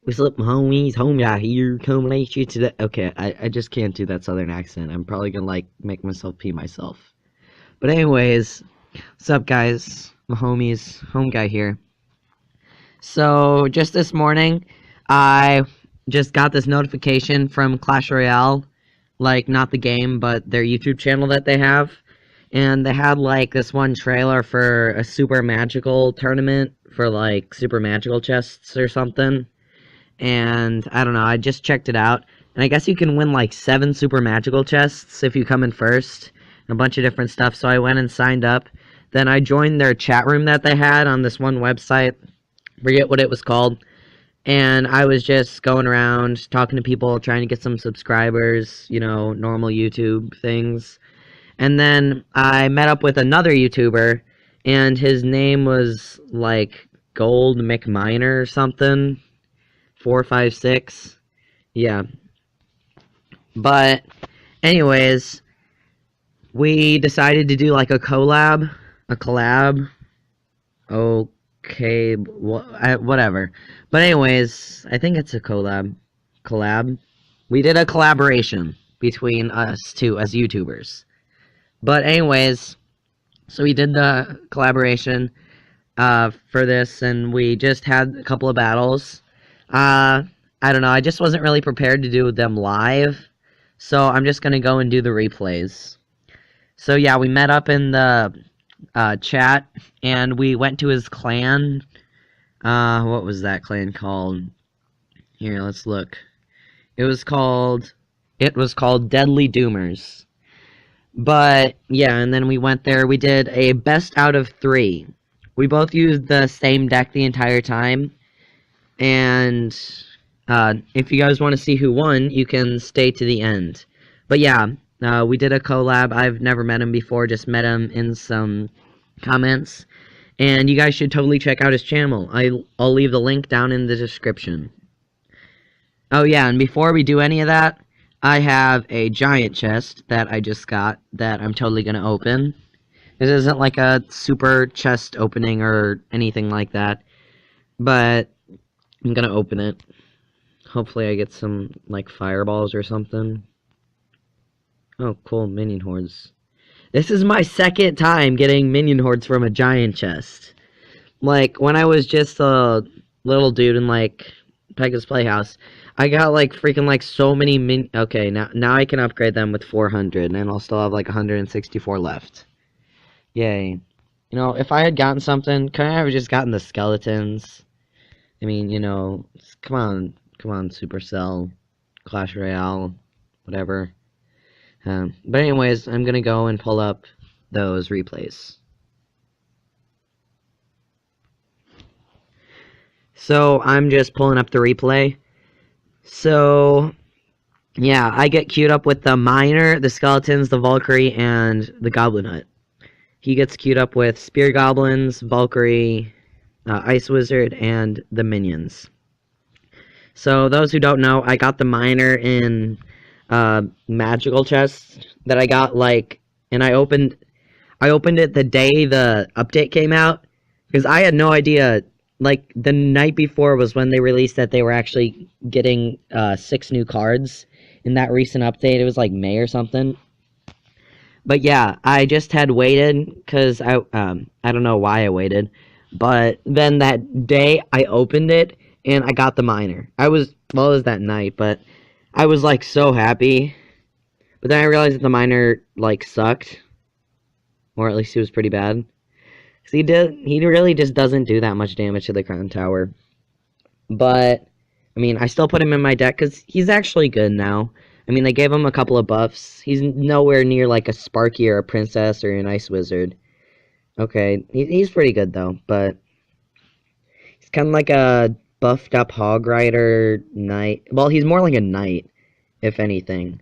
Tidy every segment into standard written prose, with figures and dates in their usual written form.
What's up, homies? Hoemguy here, coming at you today. Okay, I just can't do that southern accent. I'm probably gonna, like, make myself pee myself. But anyways, what's up, guys? My homies, Hoemguy here. So, just this morning, I just got this notification from Clash Royale. Like, not the game, but their YouTube channel that they have. And they had, like, this one trailer for a super magical tournament for, like, super magical chests or something. And I don't know, I just checked it out, and I guess you can win like 7 super magical chests if you come in first, and a bunch of different stuff. So I went and signed up. Then I joined their chat room that they had on this one website, forget what it was called, and I was just going around talking to people, trying to get some subscribers, you know, normal YouTube things. And then I met up with another YouTuber, and his name was like Goldmacminer or something. 456. Yeah. But anyways, we decided to do like a collab. A collab. Okay, whatever. But anyways, I think it's a collab. Collab. We did a collaboration between us two as YouTubers. But anyways, so we did the collaboration for this, and we just had a couple of battles. I don't know, I just wasn't really prepared to do them live, so I'm just gonna go and do the replays. So yeah, we met up in the chat, and we went to his clan. What was that clan called? Here, let's look. It was called Deadly Doomers. But yeah, and then we went there. We did a best out of 3. We both used the same deck the entire time. And if you guys want to see who won, you can stay to the end. But yeah, we did a collab. I've never met him before, just met him in some comments. And you guys should totally check out his channel. I'll leave the link down in the description. Oh yeah, and before we do any of that, I have a giant chest that I just got that I'm totally going to open. This isn't like a super chest opening or anything like that, but I'm gonna open it. Hopefully I get some, like, fireballs or something. Oh, cool, minion hordes. This is my second time getting minion hordes from a giant chest. Like, when I was just a little dude in, like, Pega's Playhouse, I got, like, freaking, like, so many Okay, now I can upgrade them with 400, and I'll still have, like, 164 left. Yay. You know, if I had gotten something, could I have just gotten the skeletons? I mean, you know, come on, Supercell, Clash Royale, whatever. But anyways, I'm gonna go and pull up those replays. So, I'm just pulling up the replay. So, yeah, I get queued up with the Miner, the Skeletons, the Valkyrie, and the Goblin Hut. He gets queued up with Spear Goblins, Valkyrie, Ice Wizard, and the minions. So those who don't know, I got the miner in magical chests that I got, like, and I opened it the day the update came out, because I had no idea. Like, the night before was when they released that they were actually getting 6 new cards in that recent update. It was like May or something. But yeah, I just had waited because I don't know why I waited. But then that day, I opened it, and I got the miner. Well, it was that night, but I was, like, so happy. But then I realized that the miner, like, sucked. Or at least he was pretty bad. Because he really just doesn't do that much damage to the crown tower. But, I mean, I still put him in my deck, because he's actually good now. I mean, they gave him a couple of buffs. He's nowhere near, like, a Sparky or a Princess or an Ice Wizard. Okay, he's pretty good, though, but he's kind of like a buffed-up Hog Rider Knight. Well, he's more like a Knight, if anything.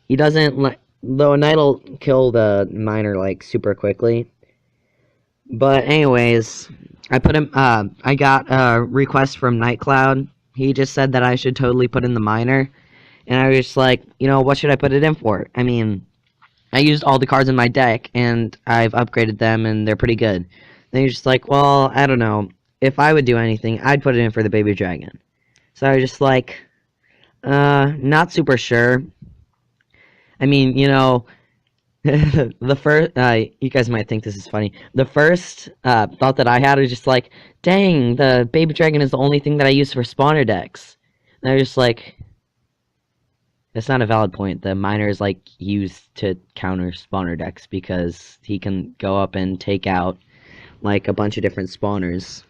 He doesn't, like, though a Knight will kill the Miner, like, super quickly. But anyways, I got a request from Nightcloud. He just said that I should totally put in the Miner, and I was just like, you know, what should I put it in for? I mean, I used all the cards in my deck, and I've upgraded them, and they're pretty good. Then you're just like, well, I don't know. If I would do anything, I'd put it in for the Baby Dragon. So I was just like, not super sure. I mean, the first, you guys might think this is funny. The first thought that I had was just like, dang, the baby dragon is the only thing that I use for spawner decks. And I was just like, that's not a valid point. The miner is like used to counter spawner decks because he can go up and take out like a bunch of different spawners.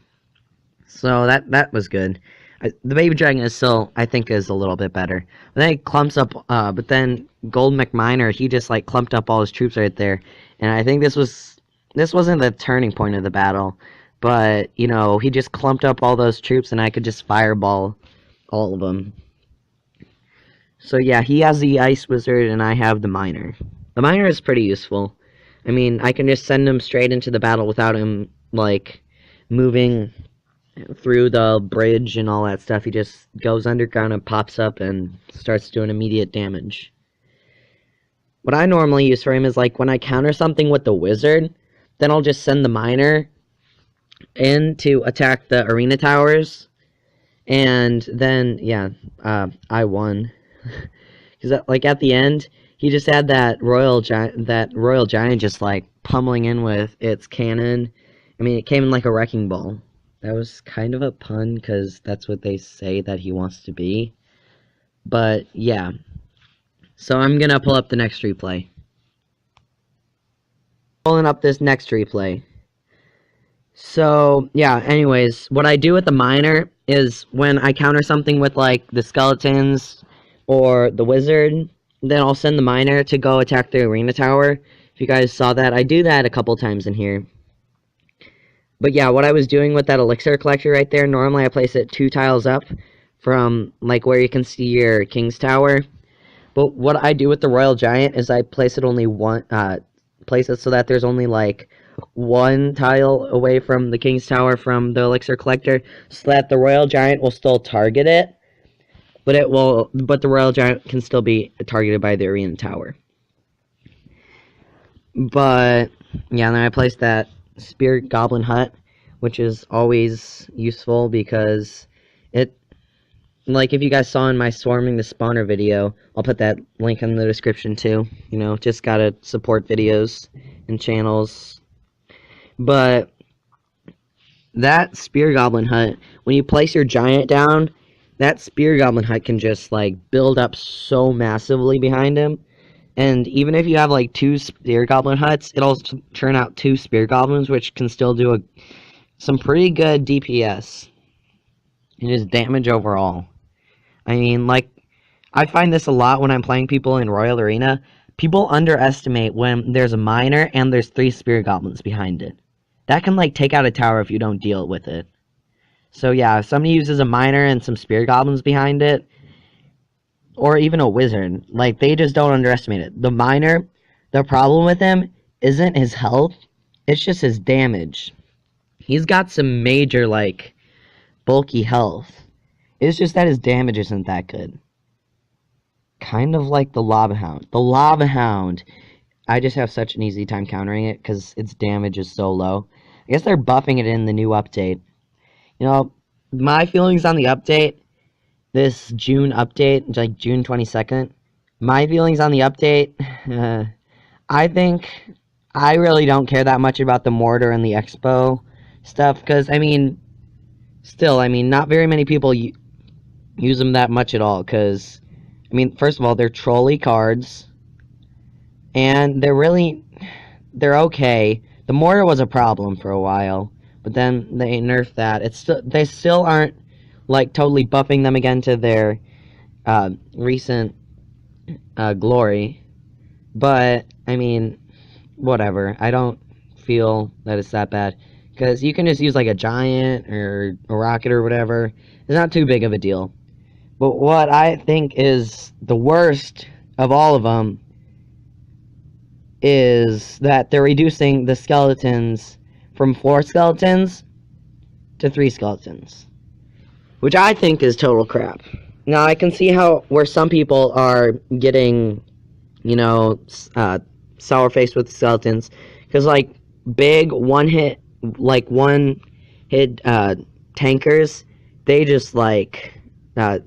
So that was good. The baby dragon is still, I think, is a little bit better. But then he clumps up. But then Goldmacminer, he just like clumped up all his troops right there, and I think this wasn't the turning point of the battle, but he just clumped up all those troops, and I could just fireball all of them. So yeah, he has the ice wizard, and I have the miner. The miner is pretty useful. I mean, I can just send him straight into the battle without him like moving through the bridge and all that stuff. He just goes underground and pops up and starts doing immediate damage. What I normally use for him is like when I counter something with the wizard, then I'll just send the miner in to attack the arena towers, and then yeah, I won. Because like at the end, he just had that royal giant just like pummeling in with its cannon. I mean, it came in like a wrecking ball. That was kind of a pun, because that's what they say that he wants to be. But, yeah. So I'm gonna pull up the next replay. Pulling up this next replay. So, yeah, anyways, what I do with the miner is when I counter something with, like, the skeletons or the wizard, then I'll send the miner to go attack the arena tower. If you guys saw that, I do that a couple times in here. But yeah, what I was doing with that elixir collector right there, normally I place it 2 tiles up from like where you can see your king's tower. But what I do with the royal giant is I place it only place it so that there's only like 1 tile away from the king's tower from the elixir collector, so that the royal giant will still target it, but the royal giant can still be targeted by the arena tower. But yeah, and then I placed that spirit goblin hut, which is always useful because it, like if you guys saw in my swarming the spawner video, I'll put that link in the description too. Just gotta support videos and channels. But that spear goblin hut, when you place your giant down, that spear goblin hut can just like build up so massively behind him. And even if you have like 2 spear goblin huts, it'll turn out 2 spear goblins, which can still do some pretty good DPS and just damage overall. I mean, like, I find this a lot when I'm playing people in Royal Arena. People underestimate when there's a miner and there's 3 spear goblins behind it. That can like take out a tower if you don't deal with it. So yeah, if somebody uses a miner and some spear goblins behind it, or even a wizard, like, they just don't underestimate it. The miner, the problem with him isn't his health, it's just his damage. He's got some major, like, bulky health. It's just that his damage isn't that good. Kind of like the Lava Hound. The Lava Hound, I just have such an easy time countering it because its damage is so low. I guess they're buffing it in the new update. My feelings on the update, this June update, like June 22nd, my feelings on the update, I think I really don't care that much about the mortar and the expo stuff, because, I mean, not very many people use them that much at all, because, I mean, first of all, they're trolley cards, and they're okay. The mortar was a problem for a while, but then they nerfed that. They still aren't like totally buffing them again to their recent glory, but I mean, whatever. I don't feel that it's that bad, because you can just use like a giant or a rocket or whatever. It's not too big of a deal. But what I think is the worst of all of them is that they're reducing the skeletons from 4 skeletons to 3 skeletons, which I think is total crap. Now, I can see where some people are getting, sour-faced with skeletons, because, like, big one-hit tankers, they just, like, uh,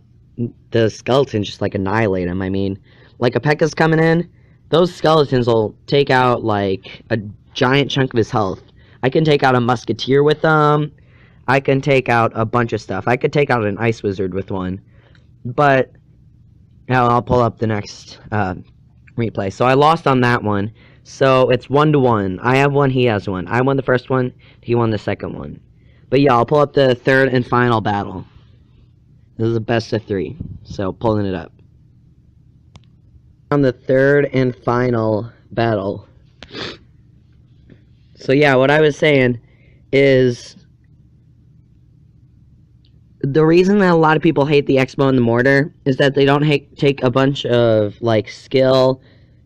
the skeletons just like annihilate them. I mean, like a P.E.K.K.A.'s coming in, those skeletons will take out like a giant chunk of his health. I can take out a musketeer with them. I can take out a bunch of stuff. I could take out an ice wizard with one. But now I'll pull up the next replay. So I lost on that one. So it's 1-1. I have one, he has one. I won the first one, he won the second one. But yeah, I'll pull up the third and final battle. This is a best of 3. So pulling it up. On the third and final battle. So yeah, what I was saying is the reason that a lot of people hate the Expo and the Mortar is that they don't take a bunch of like skill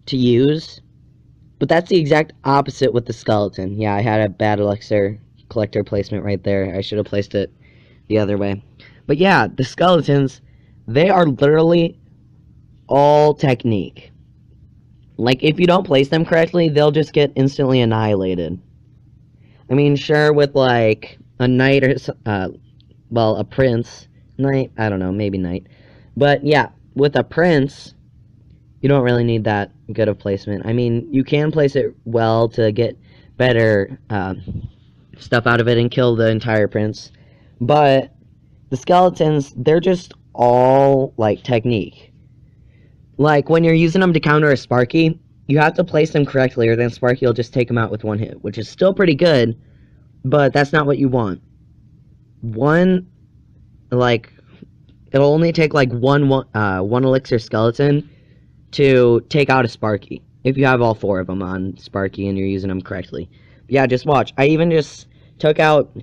to use. But that's the exact opposite with the skeleton. Yeah, I had a bad elixir collector placement right there. I should have placed it the other way. But yeah, the skeletons, they are literally all technique. Like, if you don't place them correctly, they'll just get instantly annihilated. I mean, sure, with, like, a knight or, well, a prince. Knight? I don't know, maybe knight. But, yeah, with a prince, you don't really need that good of placement. I mean, you can place it well to get better stuff out of it and kill the entire prince. But the skeletons, they're just all, like, technique. Like, when you're using them to counter a Sparky, you have to place them correctly, or then Sparky will just take them out with one hit, which is still pretty good, but that's not what you want. It'll only take, like, one elixir skeleton to take out a Sparky, if you have all 4 of them on Sparky and you're using them correctly. But yeah, just watch. I even just took out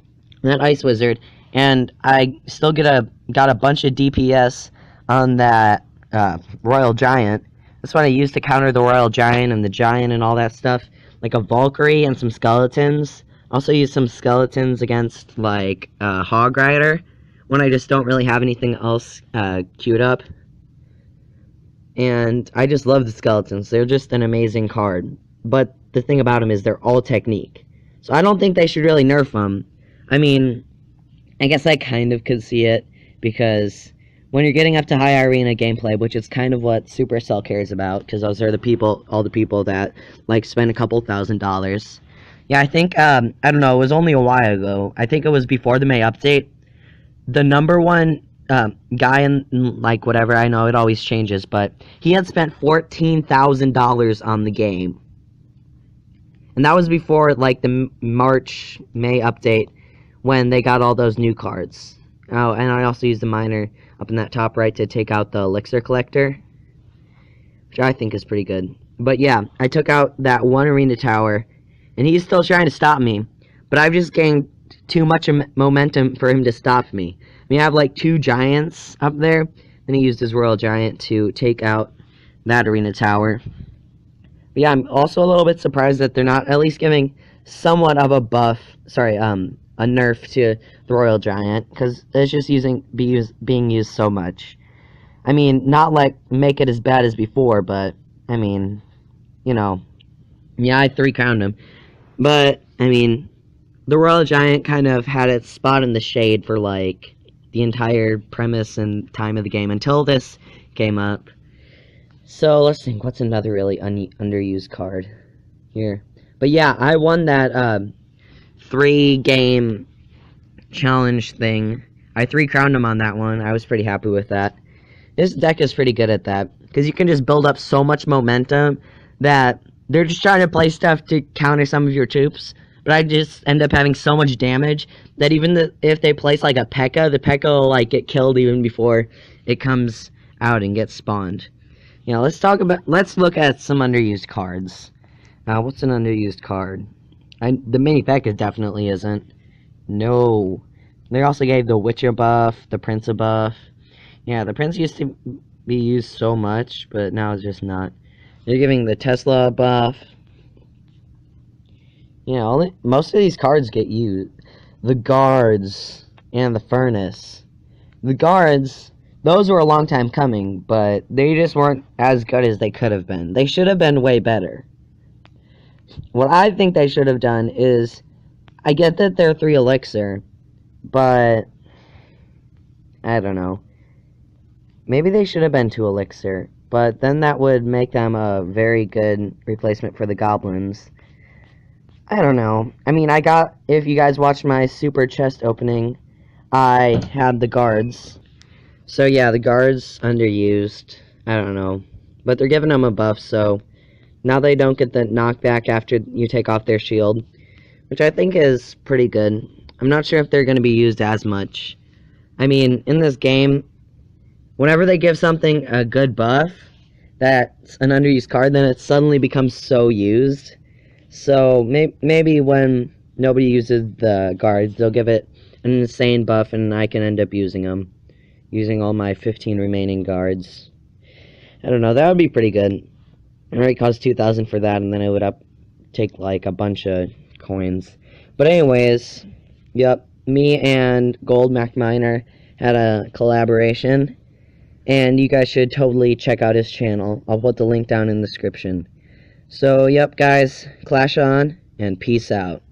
that Ice Wizard, and I still got a bunch of DPS on that Royal Giant. That's what I used to counter the Royal Giant and the Giant and all that stuff. Like a Valkyrie and some skeletons. Also use some skeletons against, like, Hog Rider when I just don't really have anything else queued up. And I just love the skeletons. They're just an amazing card. But the thing about them is they're all technique. So I don't think they should really nerf them. I mean, I guess I kind of could see it, because when you're getting up to high arena gameplay, which is kind of what Supercell cares about, because those are all the people that, like, spend a couple $1,000s. Yeah, I think, I don't know, it was only a while ago. I think it was before the May update. The number one guy in, like, whatever, I know it always changes, but he had spent $14,000 on the game. And that was before, like, the May update, when they got all those new cards. Oh, and I also used the miner up in that top right to take out the elixir collector, which I think is pretty good. But yeah, I took out that one arena tower, and he's still trying to stop me, but I've just gained too much momentum for him to stop me. I mean, I have like 2 giants up there, then he used his Royal Giant to take out that arena tower. But yeah, I'm also a little bit surprised that they're not at least giving somewhat of a buff, a nerf to the Royal Giant, because it's just being used so much. I mean, not like make it as bad as before, but I mean, you know, yeah, I 3-crowned him, but I mean, the Royal Giant kind of had its spot in the shade for like the entire premise and time of the game until this came up. So let's think, what's another really underused card here? But yeah, I won that 3-game challenge thing. I 3-crowned him on that one. I was pretty happy with that. This deck is pretty good at that, because you can just build up so much momentum that they're just trying to play stuff to counter some of your troops, but I just end up having so much damage that even if they place like a P.E.K.K.A., the P.E.K.K.A. will like get killed even before it comes out and gets spawned. You know, let's look at some underused cards. What's an underused card? The mini P.E.K.K.A. definitely isn't. No. They also gave the Witcher buff, the Prince a buff. Yeah, the Prince used to be used so much, but now it's just not. They're giving the Tesla a buff. You know, most of these cards get used. The Guards and the Furnace. The Guards, those were a long time coming, but they just weren't as good as they could have been. They should have been way better. What I think they should have done is, I get that they're 3 elixir, but I don't know. Maybe they should have been 2 elixir, but then that would make them a very good replacement for the goblins. I don't know. I mean, if you guys watched my super chest opening, I had the guards. So yeah, the guards underused. I don't know. But they're giving them a buff, so now they don't get the knockback after you take off their shield, which I think is pretty good. I'm not sure if they're going to be used as much. I mean, in this game, whenever they give something a good buff that's an underused card, then it suddenly becomes so used. So maybe when nobody uses the guards, they'll give it an insane buff, and I can end up using them. Using all my 15 remaining guards. I don't know, that would be pretty good. It might cost 2,000 for that, and then it would take like a bunch of coins. But anyways, yep, me and Goldmacminer had a collaboration, and you guys should totally check out his channel. I'll put the link down in the description. So, yep, guys, clash on, and peace out.